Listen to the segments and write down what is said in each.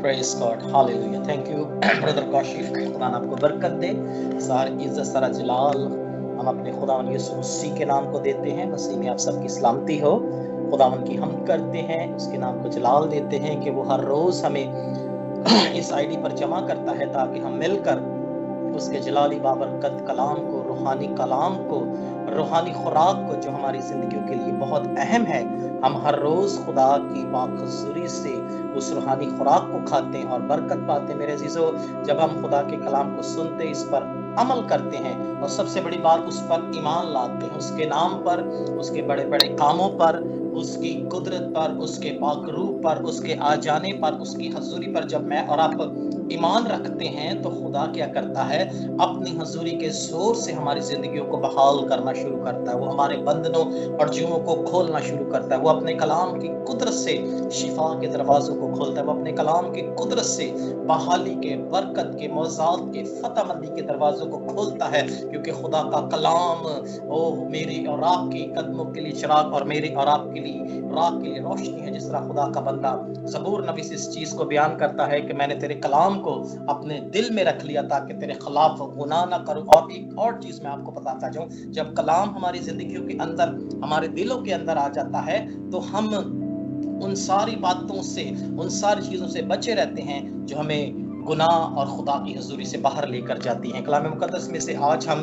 Praise God, hallelujah, thank you brother Kaushik, खुदा आप को बरकत दे। सारी इज्जत सारा जलाल हम अपने खुदावन यीशु मसीह के नाम को देते हैं। मसीह में आप सबकी सलामती हो। खुदावन की हम करते हैं, उसके नाम को जलाल देते हैं कि वो हर रोज हमें इस आईडी पर जमा करता है ताकि हम मिलकर उसके जलाली बाबरकत कलाम को, रूहानी कलाम को, रूहानी खुराक को, जो हमारी जिंदगियों के लिए बहुत अहम है, हम हर रोज खुदा की बाखुजूरी से उस रूहानी खुराक को खाते हैं और बरकत पाते हैं। मेरे अजीजों, जब हम खुदा के कलाम को सुनते, इस पर अमल करते हैं और सबसे बड़ी बात उस पर ईमान लाते हैं, उसके नाम पर, उसके बड़े बड़े कामों पर, उसकी कुदरत पर, उसके पाकरूप पर, उसके आ जाने पर, उसकी हजूरी पर जब मैं और आप ईमान रखते हैं तो खुदा क्या करता है, अपनी हजूरी के जोर से हमारी जिंदगियों को बहाल करना शुरू करता है। वो हमारे बंधनों और जुओं को खोलना शुरू करता है। वो अपने कलाम की कुदरत से शिफा के दरवाजों को खोलता है। वो अपने कलाम की कुदरत से बहाली के, बरकत के, मौजात के, फतहमंदी के दरवाजों को खोलता है, क्योंकि खुदा का कलाम ओ मेरे और आपके कदमों के लिए चिराग और मेरे और आपके लिए राह के लिए रोशनी है। जिस तरह खुदा का बंदा ज़बूर नबी इस चीज को बयान करता है कि मैंने तेरे कलाम को अपने दिल में रख लिया ताकि तेरे खिलाफ गुनाह ना करूं। और एक और चीज मैं आपको बताता जाऊं, जब कलाम हमारी जिंदगियों के अंदर, हमारे दिलों के अंदर आ जाता है तो हम उन सारी बातों से, उन सारी चीजों से बचे रहते हैं जो हमें गुनाह और खुदा की हुजूरी से बाहर लेकर जाती हैं। कलाम मुकद्दस में से आज हम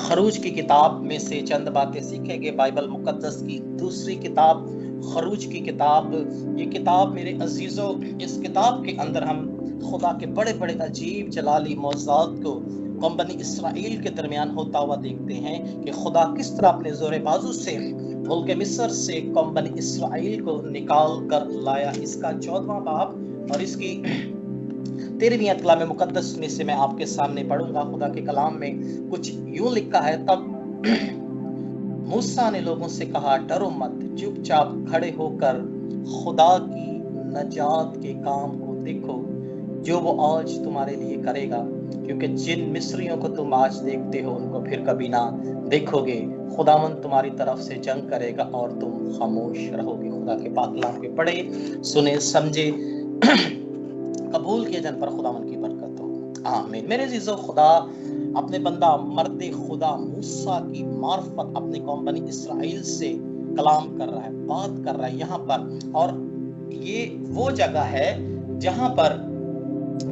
खरूज की किताब में से चंद बातें सीखेंगे। बाइबल मुकद्दस की दूसरी किताब, खरूज की किताब। ये किताब मेरे अजीजों, इस किताब के अंदर हम खुदा के बड़े बड़े अजीब जलाली मौज़ात को कौम बनी इसराइल के दरमियान होता हुआ देखते हैं कि खुदा किस तरह अपने जोरे बाजू से मुल्क मिस्र से कौम बनी इसराइल को निकाल कर लाया। इसका 14वां बाब और इसकी 13वीं आयत कलाम मुकद्दस में से मैं आपके सामने पढ़ूंगा। खुदा के कलाम में कुछ यूं लिखा है, तब मूसा ने लोगों से कहा, डरो मत, चुपचाप खड़े होकर खुदा की नजात के काम को देखो जो वो आज तुम्हारे लिए करेगा, क्योंकि जिन मिस्रियों को तुम आज देखते हो उनको फिर कभी ना देखोगे। खुदावंद तुम्हारी तरफ से जंग करेगा और तुम खामोश रहोगे। खुदा के पाक कलाम के पढ़े, सुने, समझे, कबूल किए जन पर खुदावंद की बरकत हो, आमीन। मेरे अजीजों, खुदा अपने बंदा मर्द खुदा मूसा की मार्फत अपने कौम बनी इसराइल से कलाम कर रहा है, बात कर रहा है यहाँ पर। और ये वो जगह है जहाँ पर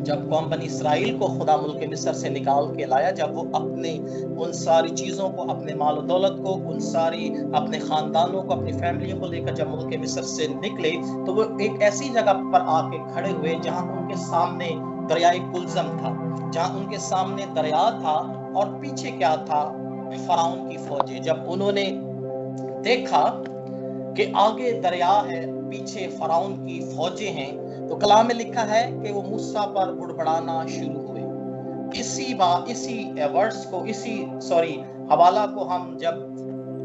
जब कौम बनी इसराइल को खुदा मुल्क मिस्र से निकाल के लाया, जब वो अपने उन सारी चीज़ों को, अपने माल और दौलत को, उन सारी अपने ख़ानदानों को, अपनी फैमिलियों को लेकर जब मुल्क मिस्र से निकले, तो वो एक ऐसी जगह पर आके खड़े हुए जहाँ उनके सामने दरियाए कुलज़म था, जहाँ उनके सामने दरिया था और पीछे क्या था, फ़िरौन की फौजें। जब उन्होंने देखा कि आगे दरिया है, पीछे फ़िरौन की फौजें हैं, तो कलाम में लिखा है कि वो मूसा पर बुड़बड़ाना शुरू हुए। इसी वर्ड्स को, हवाला को हम जब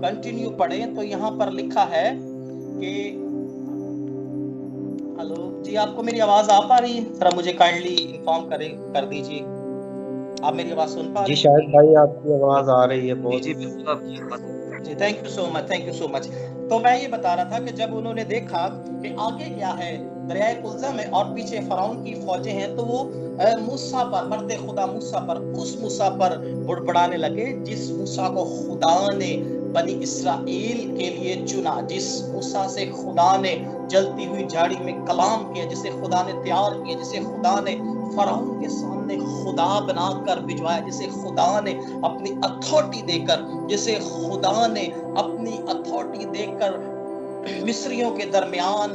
कंटिन्यू पढ़ें तो यहाँ पर लिखा है कि हेलो जी, आपको मेरी आवाज आ पा रही है? जरा मुझे काइंडली इन्फॉर्म कर दीजिए, आप मेरी आवाज सुन पा रहे हैं? जी शायद भाई आपकी आवाज आ रही है बहुत। जी बिल्कुल आपकी आवाज जी, थैंक यू सो मच। तो मैं ये बता रहा था कि जब उन्होंने देखा कि आगे क्या है, दरियाए कुलज़म है और पीछे फ़िरौन की फौजें हैं, तो वो मूसा पर, मर्द खुदा मूसा पर, उस मूसा पर बुड़बड़ाने लगे जिस मूसा को खुदा ने बनी इसराइल के लिए चुना, जिस मूसा से खुदा ने जलती हुई झाड़ी में कलाम किया, जिसे खुदा ने तैयार किया, जिसे खुदा ने फ़िरौन के सामने खुदा बनाकर भिजवाया, जिसे खुदा ने अपनी अथॉरिटी देकर, जिसे खुदा ने अपनी अथॉरिटी देकर मिस्रियों के दरमियान,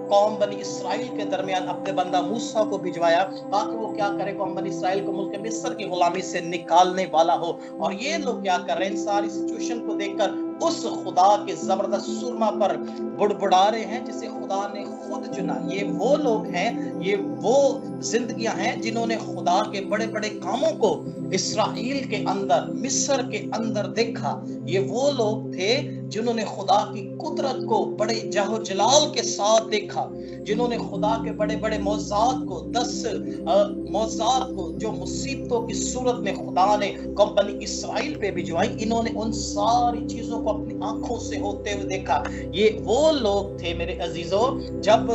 कौम बनी इसराइल के दरमियान अपने बंदा मूसा को भिजवाया ताकि वो क्या करे, कौम बनी इसराइल को मुल्क मिस्र की गुलामी से निकालने वाला हो। और ये लोग क्या कर रहे हैं, इन सारी सिचुएशन को देखकर उस खुदा के जबरदस्त सुरमा पर बुड़बुड़ा रहे हैं जिसे खुदा ने खुद चुना। ये वो लोग हैं, ये वो जिंदगियां हैं जिन्होंने खुदा के बड़े बड़े कामों को इसराइल के अंदर, मिस्र के अंदर देखा। ये वो लोग थे जिन्होंने खुदा की कुदरत को बड़े जाहो जलाल के साथ देखा, जिन्होंने खुदा के बड़े बड़े मौज़ात को, 10 मौज़ात को जो मुसीबतों की सूरत में खुदा ने कौम बनी इसराइल पे भिजवाई, इन्होंने उन सारी चीजों को अपनी आंखों से होते हुए देखा। ये वो लोग थे मेरे अजीजों, जब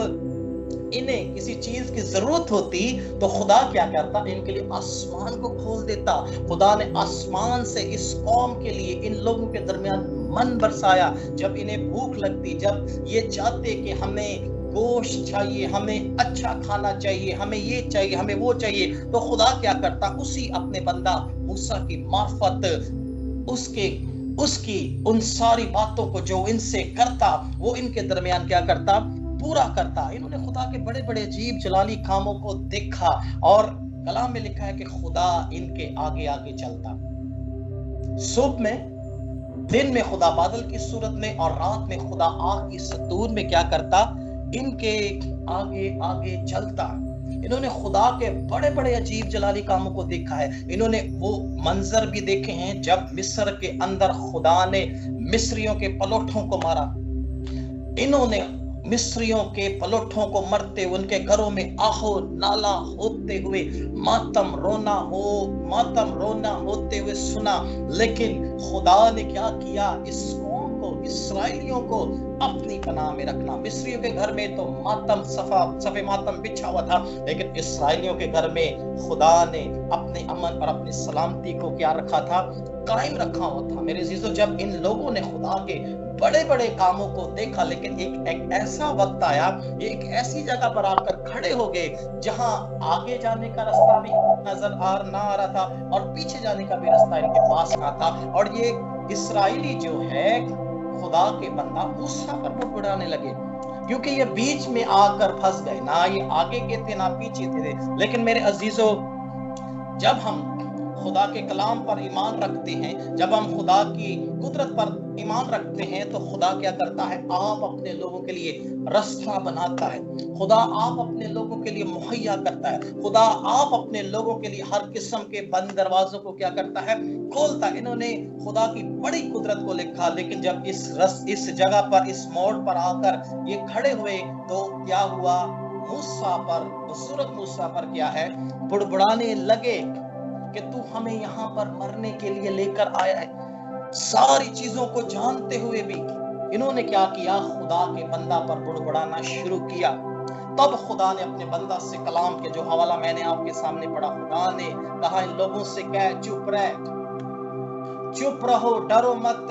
इन्हें किसी चीज की जरूरत होती तो खुदा क्या करता, इनके लिए आसमान को खोल देता। खुदा ने आसमान से इस कौम के लिए, इन लोगों के दरमियान मन बरसाया। जब इन्हें भूख लगती, जब ये चाहते कि हमें गोश्त चाहिए, हमें अच्छा खाना चाहिए, हमें ये चाहिए, हमें वो चाहिए, तो खुदा क्या करता, उसी अपने बंदा मूसा की मार्फत उसकी उन सारी बातों को जो इनसे करता, वो इनके दरमियान क्या करता, पूरा करता। इन्होंने खुदा के बड़े बड़े अजीब जलाली कामों को देखा और कलाम में लिखा है कि खुदा इनके आगे आगे चलता। सुबह में, दिन में खुदा बादल की सूरत में और रात में खुदा आग की सतूर में क्या करता, इनके आगे आगे चलता। इन्होंने खुदा के बड़े बड़े अजीब जलाली कामों को देखा है। इन्होंने वो मंजर भी देखे हैं जब मिस्र के अंदर खुदा ने मिस्रियों के पलोठों को मारा। इन्होंने मिस्रियों के पलोठों को मरते, उनके घरों में आहो नाला होते हुए, मातम रोना होते हुए सुना। लेकिन खुदा ने क्या किया, इस कौम को, इसराइलियों को अपनी पनाह में रखना। मिस्रियों के घर में तो मातम सफे मातम बिछा हुआ था, लेकिन इसराइलियों के घर में खुदा ने अपने अमन और अपनी सलामती को क्या रखा था, कायम रखा हुआ था। मेरे अजीजों, जब इन लोगों ने खुदा के बड़े बड़े कामों को देखा, लेकिन एक ऐसा वक्त आया, एक ऐसी जगह पर आकर खड़े हो गए जहां आगे जाने का रास्ता भी नजर ना आ रहा था और पीछे जाने का भी रास्ता इनके पास ना था। और ये इसराइली जो है, खुदा के बंदा मूसा पर बुड़बुड़ाने लगे, क्योंकि ये बीच में आकर फंस गए, ना ये आगे के थे ना पीछे थे। लेकिन मेरे अजीजों, जब हम खुदा के कलाम पर ईमान रखते हैं, जब हम खुदा की कुदरत पर ईमान रखते हैं, तो खुदा क्या करता है, आप अपने लोगों के लिए रास्ता बनाता है। खुदा आप अपने लोगों के लिए मुहैया करता है। खुदा आप अपने लोगों के लिए हर किस्म के बंद दरवाजों को क्या करता है, खोलता है। इन्होंने खुदा की बड़ी कुदरत को लिखा, लेकिन जब इस जगह पर, इस मोड़ पर आकर ये खड़े हुए, तो क्या हुआ, मूसा पर, सूरत मूसा पर क्या है, बुड़बुड़ाने लगे कि तू हमें यहाँ पर मरने के लिए लेकर आया है। सारी चीजों को जानते हुए भी इन्होंने क्या किया, खुदा के बंदा पर बुड़बुड़ाना शुरू किया। तब खुदा ने अपने बंदा से, कलाम के जो हवाला मैंने आपके सामने पढ़ा, खुदा ने कहा इन लोगों से, कह चुप रहो, डरो मत,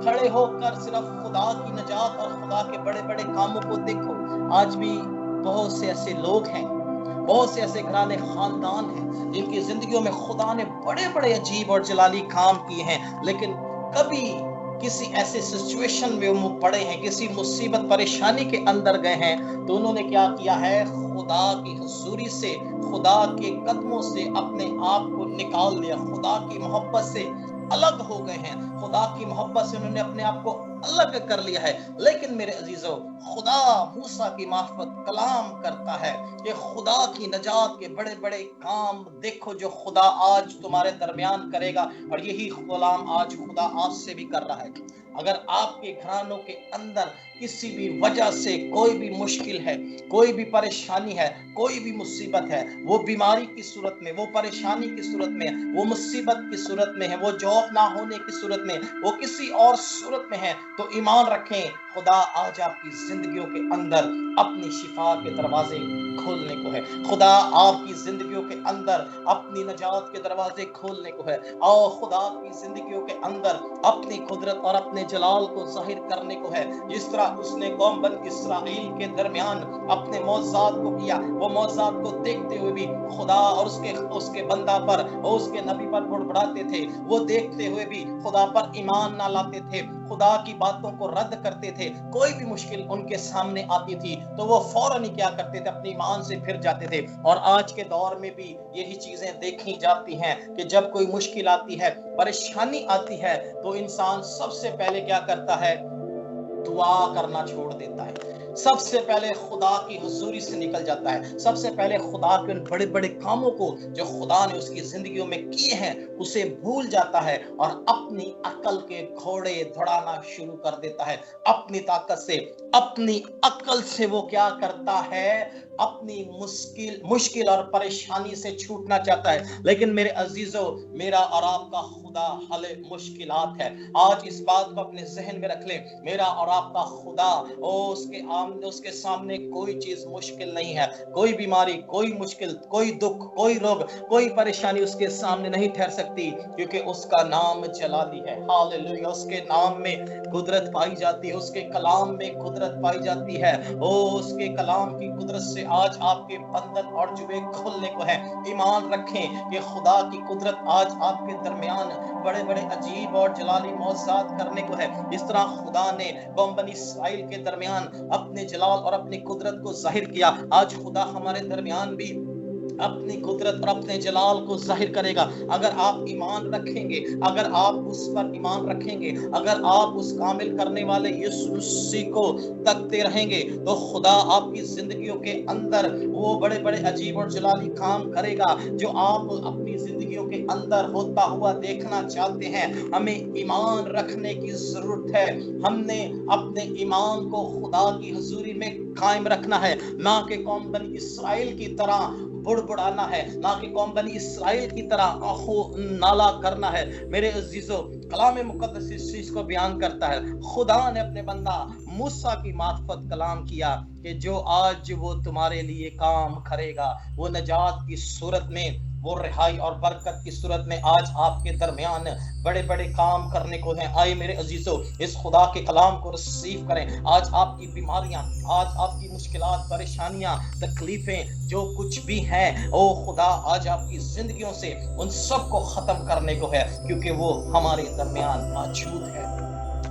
खड़े होकर सिर्फ खुदा की निजात और खुदा के बड़े बड़े कामों को देखो। आज भी बहुत से ऐसे लोग हैं, बहुत से ऐसे घराने खानदान हैं जिनकी जिंदगियों में खुदा ने बड़े बड़े अजीब और जलाली काम किए हैं, लेकिन कभी किसी ऐसे सिचुएशन में वो पड़े हैं, किसी मुसीबत परेशानी के अंदर गए हैं, तो उन्होंने क्या किया है, खुदा की हुजूरी से, खुदा के कदमों से अपने आप को निकाल लिया, खुदा की मोहब्बत से अलग हो गए हैं, खुदा की मोहब्बत से उन्होंने अपने आप को अलग कर लिया है। लेकिन मेरे अजीजों, खुदा मूसा की मार्फत कलाम करता है कि खुदा की नजात के बड़े बड़े काम देखो जो खुदा आज तुम्हारे दरमियान करेगा, और यही कलाम आज खुदा आपसे भी कर रहा है। अगर आपके घरानों के अंदर किसी भी वजह से कोई भी मुश्किल है, कोई भी परेशानी है, कोई भी मुसीबत है, वो बीमारी की सूरत में, वो परेशानी की सूरत में, वो मुसीबत की सूरत में है, वो जॉब ना होने की सूरत में, वो किसी और सूरत में है, तो ईमान रखें, खुदा आज आपकी जिंदगियों के अंदर अपनी शिफा के दरवाजे खोलने को है। खुदा आपकी जिंदगियों के अंदर अपनी नजात के दरवाजे खोलने को है, और खुदा आपकी जिंदगियों के अंदर अपनी कुदरत और अपने जलाल को जाहिर करने को है। जिस तरह उसने कौम बन इसराइल के दरमियान अपने मौजज़ात को किया, वो मौजज़ात को देखते हुए भी खुदा और उसके बंदा पर और उसके नबी पर बुड़बुड़ाते थे। वो देखते हुए भी खुदा पर ईमान ना लाते थे, खुदा की बातों को रद्द करते थे। कोई भी मुश्किल उनके सामने आती थी तो वो फौरन ही क्या करते थे, अपनी ईमान से फिर जाते थे। और आज के दौर में भी यही चीजें देखी जाती हैं कि जब कोई मुश्किल आती है, परेशानी आती है, तो इंसान सबसे पहले क्या करता है, दुआ करना छोड़ देता है, सबसे पहले खुदा की हुजूरी से निकल जाता है, सबसे पहले खुदा के उन बड़े बड़े कामों को जो खुदा ने उसकी जिंदगियों में किए हैं उसे भूल जाता है और अपनी अकल के घोड़े दौड़ाना शुरू कर देता है। अपनी ताकत से, अपनी अकल से वो क्या करता है, अपनी मुश्किल और परेशानी से छूटना चाहता है। लेकिन मेरे अजीजों, मेरा और आपका खुदा हल मुश्किलात है। आज इस बात को अपने जहन में रख ले, मेरा और आपका खुदा उसके सामने कोई चीज मुश्किल नहीं है। कोई बीमारी, कोई मुश्किल, कोई दुख, कोई रोग, कोई परेशानी उसके सामने नहीं ठहर सकती, क्योंकि उसका नाम जलाली है। हालेलुया। उसके नाम में कुदरत पाई जाती है, उसके कलाम में कुदरत पाई जाती है। ओ उसके कलाम की कुदरत से आज आपके बंधन और जुए खोलने को है। ईमान रखें कि खुदा की कुदरत आज आपके दरमियान बड़े बड़े अजीब और जलाली मौजज़ात करने को है। इस तरह खुदा ने कौम बनी इस्राइल के दरमियान अपने जलाल और अपनी कुदरत को जाहिर किया। आज खुदा हमारे दरमियान भी अपनी कुदरत और अपने जलाल को जाहिर करेगा। अगर आप ईमान रखेंगे, अगर आप उस पर ईमान रखेंगे, अगर आप उस कामिल करने वाले यीशु मसीह को तकते रहेंगे, तो खुदा आपकी जिंदगियों के अंदर वो बड़े बड़े अजीब और जलाली काम करेगा जो आप अपनी जिंदगियों के अंदर होता हुआ देखना चाहते हैं। हमें ईमान रखने की जरूरत है। हमने अपने ईमान को खुदा की हुजूरी में कायम रखना है, ना कि कौम बनी इस्राइल की तरह बुड़बुड़ाना है, ना कि कौम बनी इस्राइल की तरह आहो नाला करना है। मेरे अजीजों, कलाम मुकद्दस इस चीज को बयान करता है। खुदा ने अपने बंदा मूसा की मार्फत कलाम किया कि जो आज वो तुम्हारे लिए काम करेगा, वो नजात की सूरत में, वो रिहाई और बरकत की सूरत में आज आपके दरमियान बड़े बड़े काम करने को हैं। आए मेरे अजीजों, इस खुदा के कलाम को रिसीव करें। आज आपकी बीमारियां, आज आपकी मुश्किलात, परेशानियां, तकलीफें, जो कुछ भी हैं, ओ खुदा आज आपकी जिंदगियों से उन सब को खत्म करने को है, क्योंकि वो हमारे दरमियान मौजूद है।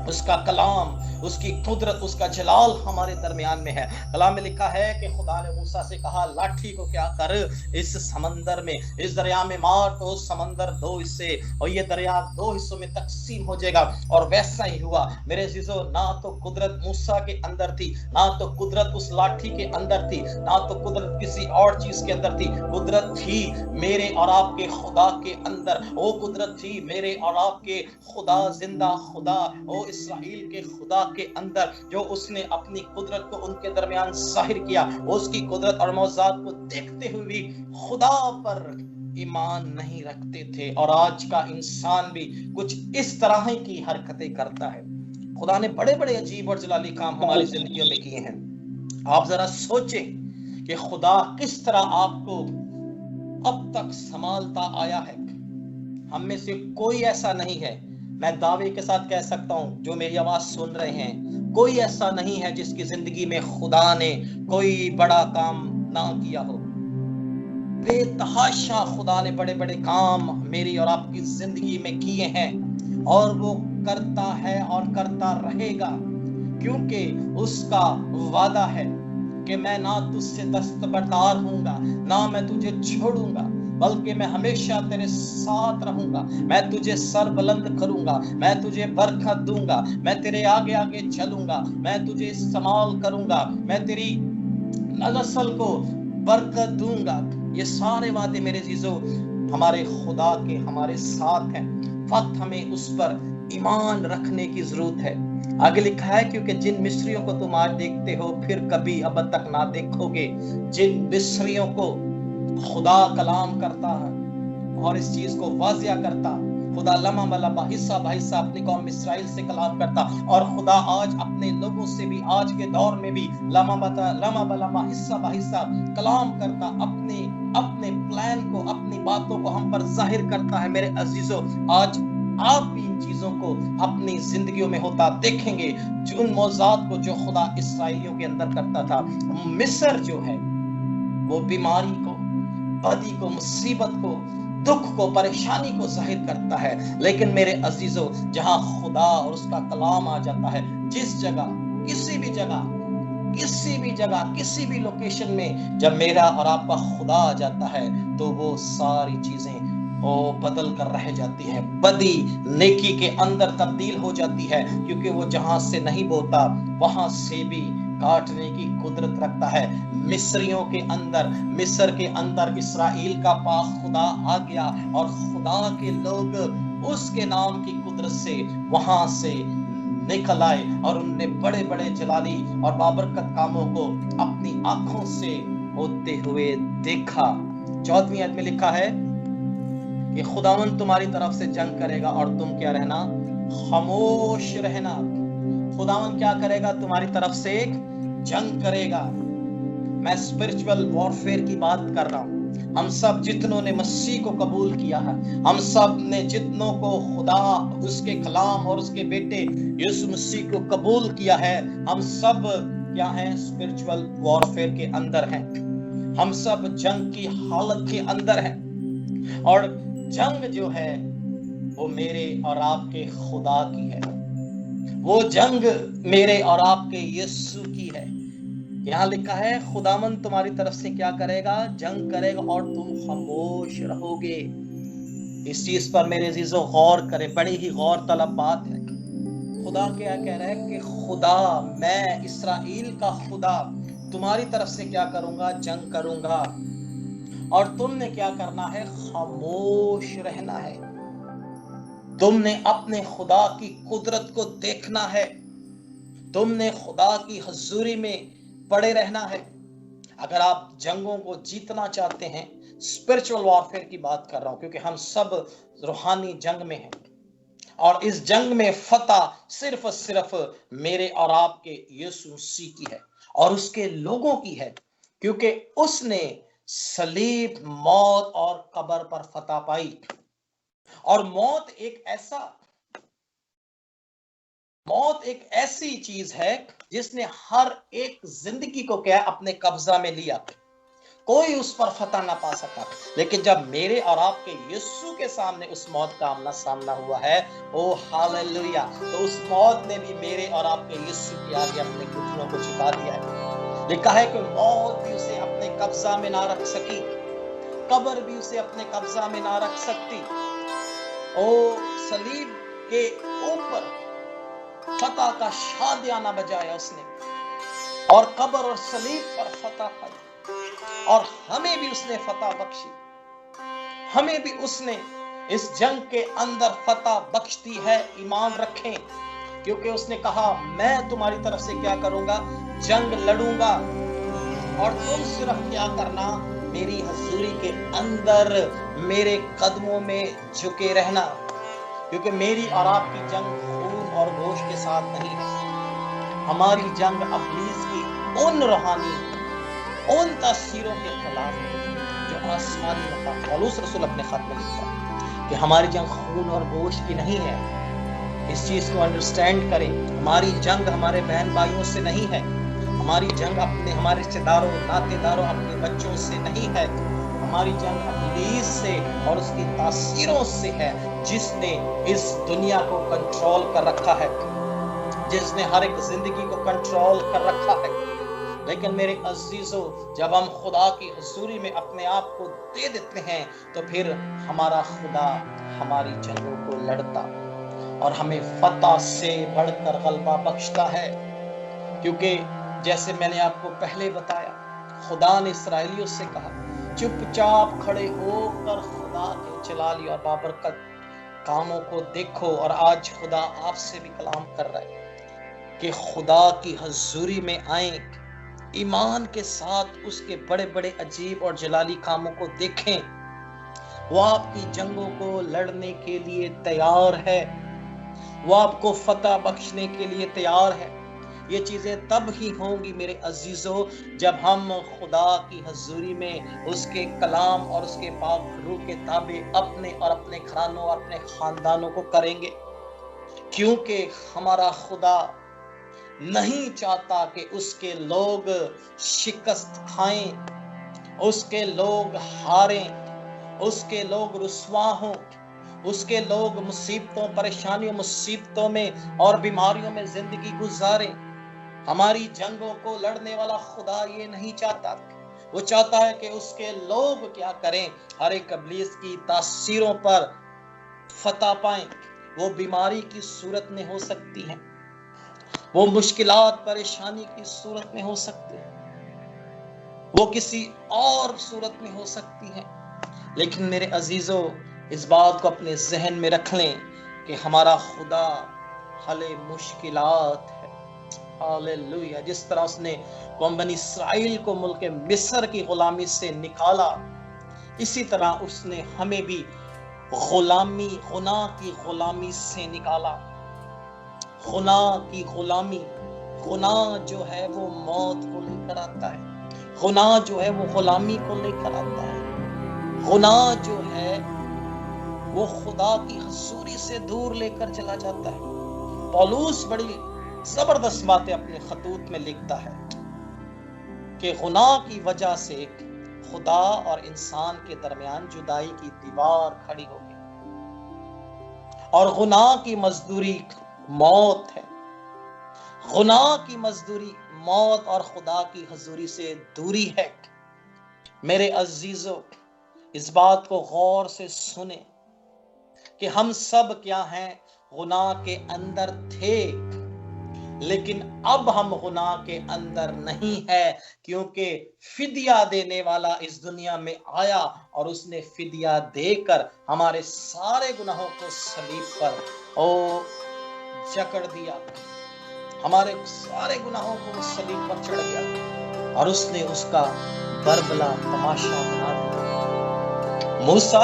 उसका कलाम, उसकी कुदरत, उसका जलाल हमारे दरमियान में है। कलाम में लिखा है कि खुदा ने मूसा से कहा, लाठी को क्या कर इस समंदर में, इस दरिया में मार, तो समंदर दो हिस्से और ये दरिया दो हिस्सों में तकसीम हो जाएगा। और वैसा ही हुआ। मेरे अजीजों, ना तो कुदरत मूसा के अंदर थी, ना तो कुदरत उस लाठी के अंदर थी, ना तो कुदरत किसी और चीज के अंदर थी। कुदरत थी मेरे और आपके खुदा के अंदर। वो कुदरत थी मेरे और आपके खुदा, जिंदा खुदा, ओ इस्राएल के खुदा के अंदर, जो उसने अपनी कुदरत को उनके दरमियान जाहिर किया। उसकी कुदरत और मौजज़ात को देखते हुए भी खुदा पर ईमान नहीं रखते थे। और आज का इंसान भी कुछ इस तरह की हरकतें करता है। खुदा ने बड़े बड़े अजीब और जलाली काम हमारी जिंदगियों में किए हैं। आप जरा सोचें कि खुदा किस तरह आपको अब तक संभालता आया है। हम में से कोई ऐसा नहीं है, मैं दावे के साथ कह सकता हूं, जो मेरी आवाज सुन रहे हैं, कोई ऐसा नहीं है जिसकी जिंदगी में खुदा ने कोई बड़ा काम ना किया हो। बेतहाशा खुदा ने बड़े बड़े काम मेरी और आपकी जिंदगी में किए हैं, और वो करता है और करता रहेगा, क्योंकि उसका वादा है कि मैं ना तुझसे दस्तबरदार हूंगा, ना मैं तुझे छोड़ूंगा, बल्कि मैं हमेशा तेरे साथ रहूंगा। मैं तुझे सर बुलंद करूंगा, मैं तुझे बरकत दूंगा, मैं तेरे आगे आगे चलूंगा, मैं तुझे इस्तेमाल करूंगा, मैं तेरी नस्ल को बरकत दूंगा। ये सारे वादे मेरे जीजो हमारे खुदा के हमारे साथ हैं। वक्त हमें उस पर ईमान रखने की जरूरत है। आगे लिखा है, क्योंकि जिन मिस्रियों को तुम आज देखते हो फिर कभी अब तक ना देखोगे। जिन मिस्रियों को खुदा कलाम करता है और इस चीज को वाजिया करता, खुदा लम्हा बलम्हा हिस्सा बहिस्सा अपनी कौम इस्राइल से कलाम करता, और खुदा आज अपने लोगों से भी आज के दौर में भी लम्हा बलम्हा हिस्सा बहिस्सा कलाम करता, अपने प्लान को, अपनी बातों को हम पर जाहिर करता है। मेरे अजीजों, आज आप भी इन चीजों को अपनी जिंदगियों में होता देखेंगे, जो उन मौजज़ात को जो खुदा इस्राएलियों के अंदर करता था। मिस्र जो है वो बीमारी को, बदी को, मुसीबत को, दुख को, परेशानी को जाहिर करता है। लेकिन मेरे अजीजों, जहां खुदा और उसका कलाम आ जाता है, जिस जगह, किसी भी जगह, किसी भी लोकेशन में जब मेरा और आपका खुदा आ जाता है, तो वो सारी चीजें वो बदल कर रह जाती है। बदी नेकी के अंदर तब्दील हो जाती है, क्योंकि वो जहां से नहीं बोता वहां से भी काटने की कुदरत रखता है। मिस्रियों के अंदर, मिस्र के अंदर इस्राएल का पाक खुदा आ गया, और खुदा के लोग उसके नाम की कुदरत से वहां से निकल आए, और उनने बड़े बड़े जलाली और बाबरकत कामों को अपनी आंखों से होते हुए देखा। 14वीं आयत में लिखा है کہ خداوند تمہاری طرف سے جنگ کرے گا اور تم کیا رہنا؟ خاموش رہنا۔ خداوند کیا کرے گا؟ تمہاری طرف سے ایک جنگ کرے گا۔ میں اسپرچول وارفیئر کی بات کر رہا ہوں۔ ہم سب جتنوں نے مسیح کو قبول کیا ہے، ہم سب نے جتنوں کو خدا، اس کے کلام اور اس کے بیٹے یسوع مسیح کو قبول کیا ہے، ہم سب کیا ہیں؟ اسپرچول وارفیئر کے اندر ہیں۔ ہم سب جنگ کی حالت کے اندر ہیں، اور جنگ جو ہے وہ میرے اور آپ کے خدا کی ہے، وہ جنگ میرے اور آپ کے یسوع کی ہے۔ یہاں لکھا ہے خداوند تمہاری طرف سے کیا کرے گا؟ جنگ کرے گا اور تم خاموش رہو گے۔ اس چیز پر میرے عزیزو غور کریں، بڑی ہی غور طلب بات ہے۔ خدا کیا کہہ رہا ہے کہ خدا، میں اسرائیل کا خدا تمہاری طرف سے کیا کروں گا؟ جنگ کروں گا، اور تم نے کیا کرنا ہے؟ خاموش رہنا ہے۔ تم نے اپنے خدا کی قدرت کو دیکھنا ہے، تم نے خدا کی حضوری میں پڑے رہنا ہے۔ اگر آپ جنگوں کو جیتنا چاہتے ہیں، اسپرچول وارفیئر کی بات کر رہا ہوں، کیونکہ ہم سب روحانی جنگ میں ہیں، اور اس جنگ میں فتح صرف اور صرف میرے اور آپ کے یسوع مسیح کی ہے اور اس کے لوگوں کی ہے، کیونکہ اس نے صلیب، موت اور قبر پر فتح پائی۔ اور موت ایک ایسی چیز ہے جس نے ہر ایک زندگی کو کیا اپنے قبضہ میں لیا، کوئی اس پر فتح نہ پا سکا۔ لیکن جب میرے اور آپ کے یسوع کے سامنے اس موت کا آمنا سامنا ہوا ہے، او ہاللویا، تو اس موت نے بھی میرے اور آپ کے یسوع کے آگے اپنے گھٹنوں کو جھکا دیا ہے۔ لکھا ہے کہ موت بھی اسے اپنے قبضہ میں نہ رکھ سکی، قبر بھی اسے اپنے قبضہ میں نہ رکھ سکتی۔ او صلیب کے اوپر فتح کا شادیانہ بجایا اس نے، اور قبر اور صلیب پر فتح پائی، اور ہمیں بھی اس نے فتح بخشی، ہمیں بھی اس نے اس جنگ کے اندر فتح بخش دی ہے۔ ایمان رکھیں، کیونکہ اس نے کہا میں تمہاری طرف سے کیا کروں گا؟ جنگ لڑوں گا، اور تم صرف کیا کرنا؟ میری حضوری کے اندر میرے قدموں میں جھکے رہنا، کیونکہ میری اور آپ کی جنگ خون اور گوشت کے ساتھ نہیں ہے۔ ہماری جنگ ابلیس کی ان روحانی، ان تاثیروں کے خلاف ہے جو آسمانی ہوتا ہے۔ پولس رسول اپنے خط میں لکھتا ہے کہ ہماری جنگ خون اور گوشت کی نہیں ہے۔ اس چیز کو انڈرسٹینڈ کریں، ہماری جنگ ہمارے بہن بھائیوں سے نہیں ہے، ہماری جنگ ہمارے رشتے داروں، ناطے داروں، اپنے بچوں سے نہیں ہے، ہماری جنگ ابلیس سے اور اس کی تاثیروں سے ہے، جس نے اس دنیا کو کنٹرول کر رکھا ہے، جس نے ہر ایک زندگی کو کنٹرول کر رکھا ہے۔ لیکن میرے عزیزو، جب ہم خدا کی حضوری میں اپنے آپ کو دے دیتے ہیں، تو پھر ہمارا خدا ہماری جنگوں کو لڑتا اور ہمیں فتح سے بڑھ کر غلبہ بخشتا ہے۔ کیونکہ جیسے میں نے آپ کو پہلے بتایا، خدا نے اسرائیلیوں سے کہا چپ چاپ کھڑے ہو کر خدا کے جلالی اور بابرکت کاموں کو دیکھو۔ اور آج خدا آپ سے بھی کلام کر رہا ہے کہ خدا کی حضوری میں آئیں، ایمان کے ساتھ اس کے بڑے بڑے عجیب اور جلالی کاموں کو دیکھیں۔ وہ آپ کی جنگوں کو لڑنے کے لیے تیار ہے، وہ آپ کو فتح بخشنے کے لیے تیار ہے۔ یہ چیزیں تب ہی ہوں گی میرے عزیزو جب ہم خدا کی حضوری میں اس کے کلام اور اس کے پاک روح کے تابع اپنے اور اپنے گھرانوں اور اپنے خاندانوں کو کریں گے، کیونکہ ہمارا خدا نہیں چاہتا کہ اس کے لوگ شکست کھائیں، اس کے لوگ ہاریں، اس کے لوگ رسوا ہوں، اس کے لوگ مصیبتوں، پریشانیوں، مصیبتوں میں اور بیماریوں میں زندگی گزاریں۔ ہماری جنگوں کو لڑنے والا خدا یہ نہیں چاہتا، وہ چاہتا ہے کہ اس کے لوگ کیا کریں؟ ہر ایک ابلیس کی تاثیروں پر فتح پائیں۔ وہ بیماری کی صورت میں ہو سکتی ہیں، وہ مشکلات پریشانی کی صورت میں ہو سکتی ہیں، وہ کسی اور صورت میں ہو سکتی ہیں، لیکن میرے عزیزو اس بات کو اپنے ذہن میں رکھ لیں کہ ہمارا خدا حل مشکلات ہے۔ ہاللویا! جس طرح اس نے قوم بنی اسرائیل کو ملک مصر کی غلامی سے نکالا، اسی طرح اس نے ہمیں بھی गुलामी, गुनाह की गुलामी से निकाला। गुनाह की गुलामी, गुनाह जो है वो मौत को लेकर आता है। गुनाह जो है वो गुलामी को लेकर आता है। गुनाह जो है वो खुदा की हजूरी से दूर लेकर चला जाता है। पौलुस बड़ी जबरदस्त बातें अपने खतूत में लिखता है कि गुनाह की वजह से खुदा और इंसान के दरमियान जुदाई की दीवार खड़ी हो गई, और गुनाह की मजदूरी मौत है। गुनाह की मजदूरी मौत और खुदा की हजूरी से दूरी है। मेरे अजीजों, इस बात को गौर से सुने कि हम सब क्या हैं, गुनाह के अंदर थे, लेकिन अब हम गुनाह के अंदर नहीं है, क्योंकि फिदिया देने वाला इस दुनिया में आया और उसने फिदिया देकर हमारे सारे गुनाहों को सलीब पर जकड़ दिया। हमारे सारे गुनाहों को सलीब पर चढ़ गया और उसने उसका बरबला तमाशा बना दिया। मूसा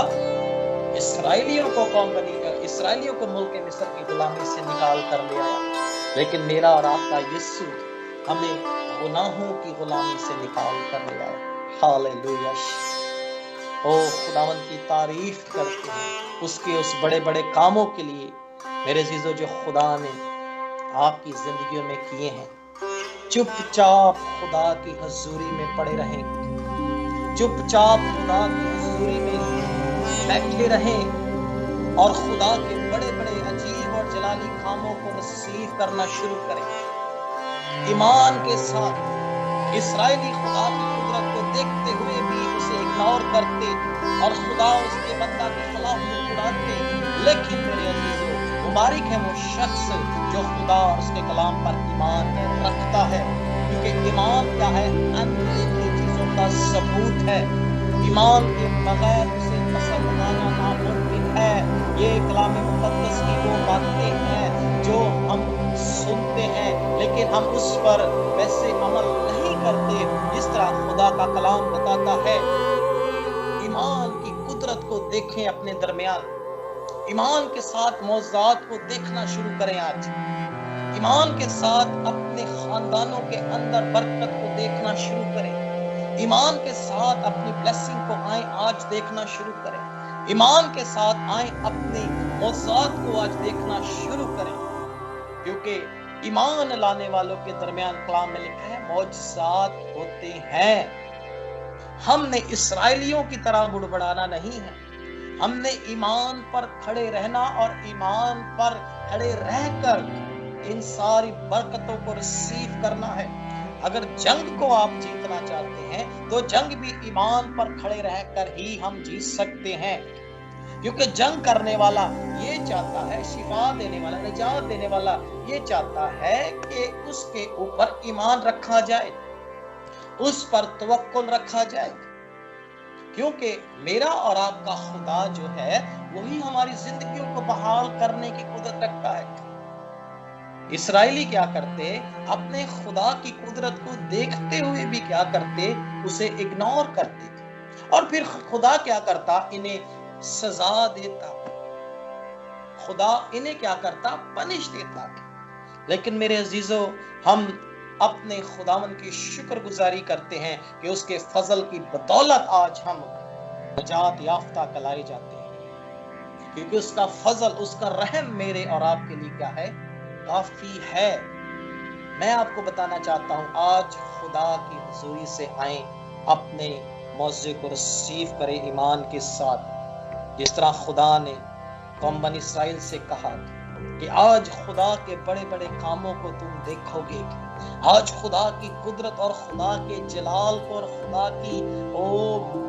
इसराइलियों को मुल्क मिस्र की गुलामी से निकाल कर ले आया, लेकिन मेरा और आपका यीशु हमें गुनाहों की गुलामी से निकाल कर ले आया। हालेलुया। ओ खुदावंद की तारीफ करते हैं उसके उस बड़े बड़े कामों के लिए मेरे अजीजों, जो खुदा ने आपकी जिंदगियों में किए हैं। चुपचाप खुदा की हजूरी में पड़े रहें, चुपचाप खुदा की हजूरी में बैठे रहें और खुदा के बड़े बड़े अजीब और जलाली कामों को रिसीव करना शुरू करें। ईमान के साथ इस्राएली खुदा की कुदरत को देखते हुए भी उसे इग्नोर करते और खुदा उसके बंदा के खिलाफ मुस्कुराते। लेकिन मेरे अजीजों, मुबारक है वो शख्स जो खुदा और उसके कलाम पर ईमान रखता है, क्योंकि ईमान क्या है? अनदेखी चीजों का सबूत है। ईमान के बगैर उसे पसंद आना नामुमकिन है। ये कलाम मुकद्दस की वो बातें हैं जो हम सुनते हैं, लेकिन हम उस पर वैसे अमल नहीं करते जिस तरह खुदा का कलाम बताता है। ईमान की कुदरत को देखें अपने दरमियान, ईमान के साथ मौजूदात को देखना शुरू करें। आज ईमान के साथ अपने खानदानों के अंदर बरकत को देखना शुरू करें। ईमान के साथ अपनी ब्लेसिंग को आए आज देखना शुरू करें। ईमान के साथ आए अपने मौजूदात को आज देखना शुरू करें, क्योंकि ईमान लाने वालों के दरमियान कलाम में लिखा है मौजूदात होते हैं। हमने इसराइलियों की तरह बुड़बड़ाना नहीं है, हमने ईमान पर खड़े रहना और ईमान पर खड़े रहकर इन सारी बरकतों को रिसीव करना है। अगर जंग को आप जीतना चाहते हैं तो जंग भी ईमान पर खड़े रहकर ही हम जीत सकते हैं, क्योंकि जंग करने वाला ये चाहता है, शिफा देने वाला, निजात देने वाला ये चाहता है कि उसके ऊपर ईमान रखा जाए, उस पर तवक्कुल रखा जाए, क्योंकि मेरा और आपका खुदा जो है वही हमारी जिंदगियों को बहाल करने की कुदरत रखता है। इसराइली क्या करते? अपने खुदा की कुदरत को देखते हुए भी क्या करते? उसे इग्नोर करते, और फिर खुदा क्या करता? इन्हें सजा देता, खुदा इन्हें क्या करता? पनिश देता। लेकिन मेरे अजीजों, हम अपने खुदावन की शुक्रगुजारी करते हैं कि उसके फजल की बदौलत आज हम नजात याफ्ता कहलाए जाते हैं, क्योंकि उसका फजल, उसका रहम मेरे और आपके लिए क्या है? काफी है। मैं आपको बताना चाहता हूं, आज खुदा की हुजूरी से आए, अपने मौजे को रिसीव करें ईमान के साथ। जिस तरह खुदा ने कौम बनी इसराइल से कहा कि आज खुदा के बड़े बड़े कामों को तुम देखोगे, आज खुदा की कुदरत और खुदा के जलाल को और खुदा की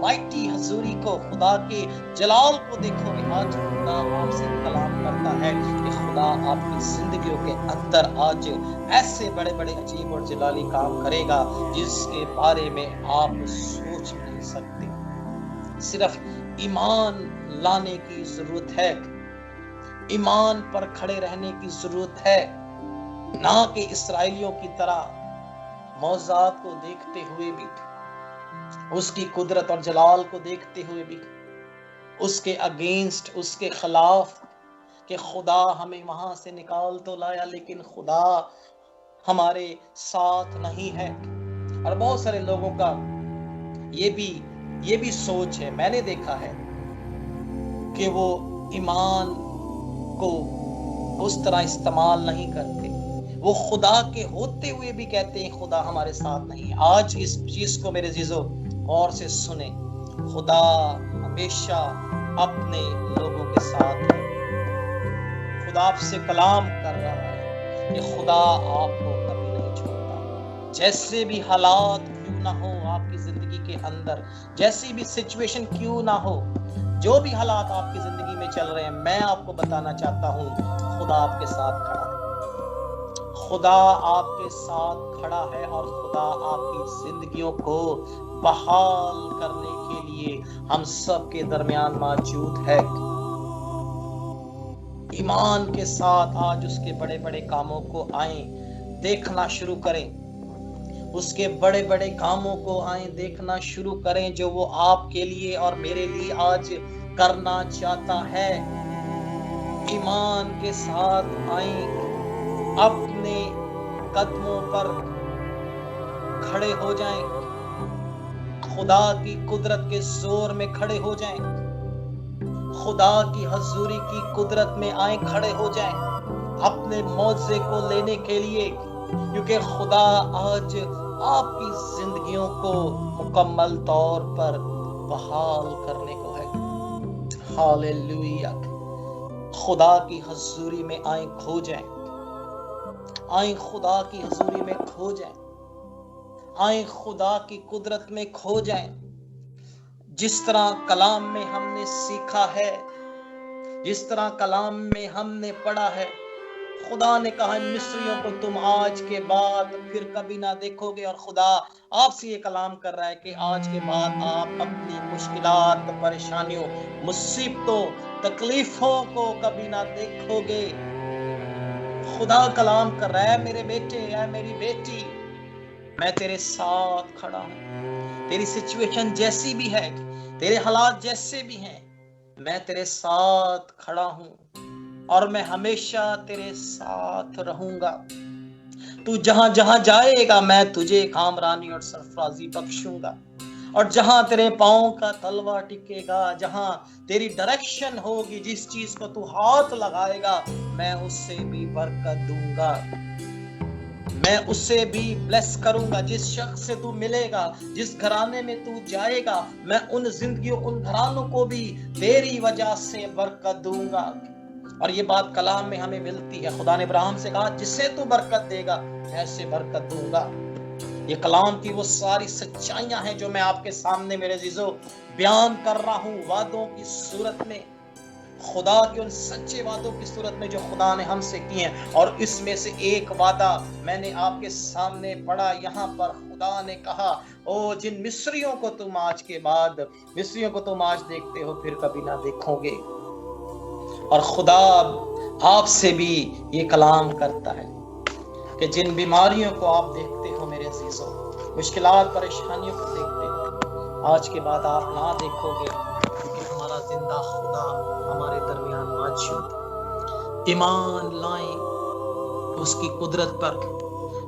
माइटी हजूरी को, खुदा के जलाल को देखोगे। आज खुदा आपसे कलाम करता है कि खुदा आपकी जिंदगियों के अंदर आज ऐसे बड़े बड़े अजीब और जलाली काम करेगा जिसके बारे में आप सोच नहीं सकते। सिर्फ ईमान लाने की जरूरत है, ईमान पर खड़े रहने की जरूरत है, ना कि इसराइलियों की तरह मौजूदात को देखते हुए भी, उसकी कुदरत और जलाल को देखते हुए भी اس کے اگینسٹ، اس کے خلاف، کہ خدا ہمیں وہاں سے نکال تو لایا لیکن خدا ہمارے ساتھ نہیں ہے۔ اور بہت سارے لوگوں کا یہ بھی سوچ ہے، میں نے دیکھا ہے کہ وہ ایمان کو اس طرح استعمال نہیں کرتے، وہ خدا کے ہوتے ہوئے بھی کہتے ہیں خدا ہمارے ساتھ نہیں ہے۔ آج اس چیز کو میرے عزیزو غور سے سنیں، خدا ہمیشہ اپنے لوگوں کے ساتھ ہے۔ خدا آپ سے کلام کر رہا ہے کہ خدا آپ کو کبھی نہیں چھوڑتا۔ جیسے بھی حالات کیوں نہ ہو آپ کی زندگی کے اندر، جیسی بھی سچویشن کیوں نہ ہو، جو بھی حالات آپ کی زندگی میں چل رہے ہیں، میں آپ کو بتانا چاہتا ہوں خدا آپ کے ساتھ کھڑا ہے۔ خدا آپ کے ساتھ کھڑا ہے اور خدا آپ کی زندگیوں کو بحال کرنے کے لیے ہم سب کے درمیان موجود ہے۔ ایمان کے ساتھ آج اس کے بڑے بڑے کاموں کو آئیں دیکھنا شروع کریں، اس کے بڑے بڑے کاموں کو آئیں دیکھنا شروع کریں جو وہ آپ کے لیے اور میرے لیے آج کرنا چاہتا ہے۔ ایمان کے ساتھ آئیں، اپنے قدموں پر کھڑے ہو جائیں، خدا کی قدرت کے زور میں کھڑے ہو جائیں، خدا کی حضوری کی قدرت میں آئیں کھڑے ہو جائیں اپنے معجزے کو لینے کے لیے، کیونکہ خدا آج آپ کی زندگیوں کو مکمل طور پر بحال کرنے کو ہے۔ ہاللیلویہ۔ خدا کی حضوری میں آئیں کھو جائیں، آئیں خدا کی حضوری میں کھو جائیں، آئیں خدا کی قدرت میں کھو جائیں۔ جس طرح کلام میں ہم نے سیکھا ہے، جس طرح کلام میں ہم نے پڑھا ہے، خدا نے کہا مصریوں کو تم آج کے بعد پھر کبھی نہ دیکھو گے، اور خدا آپ سے یہ کلام کر رہا ہے کہ آج کے بعد آپ اپنی مشکلات، پریشانیوں، مصیبتوں، تکلیفوں کو کبھی نہ دیکھو گے۔ خدا کلام کر رہا ہے میرے بیٹے، اے میری بیٹی، میں تیرے ساتھ کھڑا ہوں۔ تیری سچویشن جیسی بھی ہے، تیرے حالات جیسے بھی ہیں، میں تیرے ساتھ کھڑا ہوں اور میں ہمیشہ تیرے ساتھ رہوں گا۔ تو جہاں جہاں جائے گا میں تجھے کامرانی اور سرفرازی بخشوں گا، اور جہاں تیرے پاؤں کا تلوا ٹکے گا، جہاں تیری ڈائریکشن ہوگی، جس چیز کو تو ہاتھ لگائے گا میں اس سے بھی برکت دوں گا، میں اسے بھی بلیس کروں گا۔ جس شخص سے تو ملے گا، جس گھرانے میں تو جائے گا، میں ان زندگیوں، ان گھرانوں کو بھی تیری وجہ سے برکت دوں گا۔ اور یہ بات کلام میں ہمیں ملتی ہے۔ خدا نے ابراہیم سے کہا جسے تو برکت دے گا ایسے برکت دوں گا۔ یہ کلام کی وہ ساری سچائیاں ہیں جو میں آپ کے سامنے میرے عزیزو بیان کر رہا ہوں، وعدوں کی صورت میں، خدا کے ان سچے وعدوں کی صورت میں جو خدا نے ہم سے کیے ہیں۔ اور اس میں سے ایک وعدہ میں نے آپ کے سامنے پڑھا، یہاں پر خدا نے کہا او جن مصریوں کو تم آج کے بعد، مصریوں کو تم آج دیکھتے ہو پھر کبھی نہ دیکھو گے۔ اور خدا آپ سے بھی یہ کلام کرتا ہے کہ جن بیماریوں کو آپ دیکھتے ہو میرے عزیزوں، مشکلات، پریشانیوں کو دیکھتے ہو، آج کے بعد آپ نہ دیکھو گے، کیونکہ ہمارا زندہ خدا ہمارے درمیان موجود۔ ایمان لائیں اس کی قدرت پر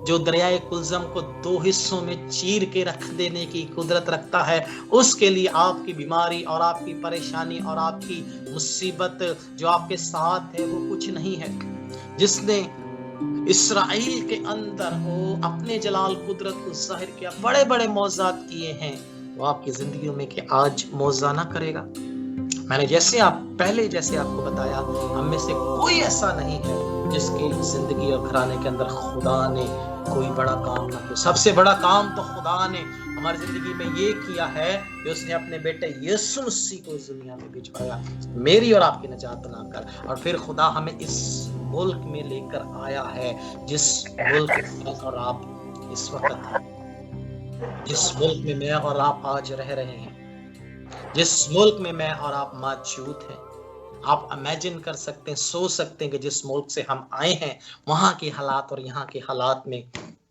جو دریائے کلزم کو 2 حصوں میں چیر کے رکھ دینے کی قدرت رکھتا ہے۔ اس کے لیے آپ کی بیماری اور آپ کی پریشانی اور آپ کی مصیبت جو آپ کے ساتھ ہے وہ کچھ نہیں ہے۔ جس نے اسرائیل کے اندر وہ اپنے جلال قدرت کو ظاہر کیا، بڑے بڑے معجزات کیے ہیں، وہ آپ کی زندگیوں میں کہ آج معجزہ نہ کرے گا؟ میں نے جیسے آپ کو بتایا، ہم میں سے کوئی ایسا نہیں ہے جس کی زندگی اور گھرانے کے اندر خدا نے کوئی بڑا کام نہ کیا۔ سب سے بڑا کام تو خدا نے ہماری زندگی میں یہ کیا ہے کہ اس نے اپنے بیٹے یسوع مسیح کو اس دنیا میں بھیجوایا، میری اور آپ کی نجات بنا کر۔ اور پھر خدا ہمیں اس ملک میں لے کر آیا ہے، جس ملک میں اور آپ اس وقت ہیں، جس ملک میں میں اور آپ آج رہ رہے ہیں، جس ملک میں میں اور آپ موجود ہیں۔ آپ امیجن کر سکتے ہیں، سوچ سکتے ہیں کہ جس ملک سے ہم آئے ہیں وہاں کے حالات اور یہاں کے حالات میں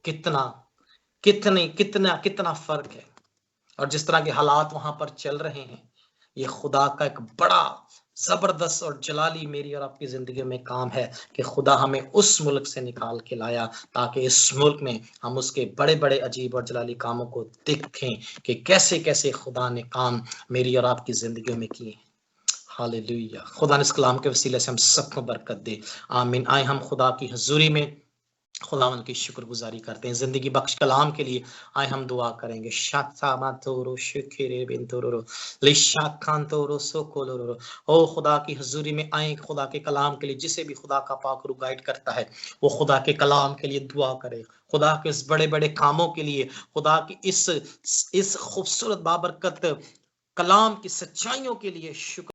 کتنا فرق ہے، اور جس طرح کے حالات وہاں پر چل رہے ہیں، یہ خدا کا ایک بڑا زبردست اور جلالی میری اور آپ کی زندگی میں کام ہے کہ خدا ہمیں اس ملک سے نکال کے لایا تاکہ اس ملک میں ہم اس کے بڑے بڑے عجیب اور جلالی کاموں کو دیکھیں کہ کیسے کیسے خدا نے کام میری اور آپ کی زندگیوں میں کیے. ہاللیلویا. خدا نے اس کلام کے وسیلے سے ہم سب کو برکت دے. آمین. آئے ہم خدا کی حضوری میں خداوند کی شکر گزاری کرتے ہیں زندگی بخش کلام کے لیے. آئے ہم دعا کریں گے. او خدا کی حضوری میں آئیں خدا کے کلام کے لیے. جسے بھی خدا کا پاک روح گائیڈ کرتا ہے وہ خدا کے کلام کے لیے دعا کرے. خدا کے اس بڑے بڑے کاموں کے لیے, خدا کی اس خوبصورت بابرکت کلام کی سچائیوں کے لیے شکر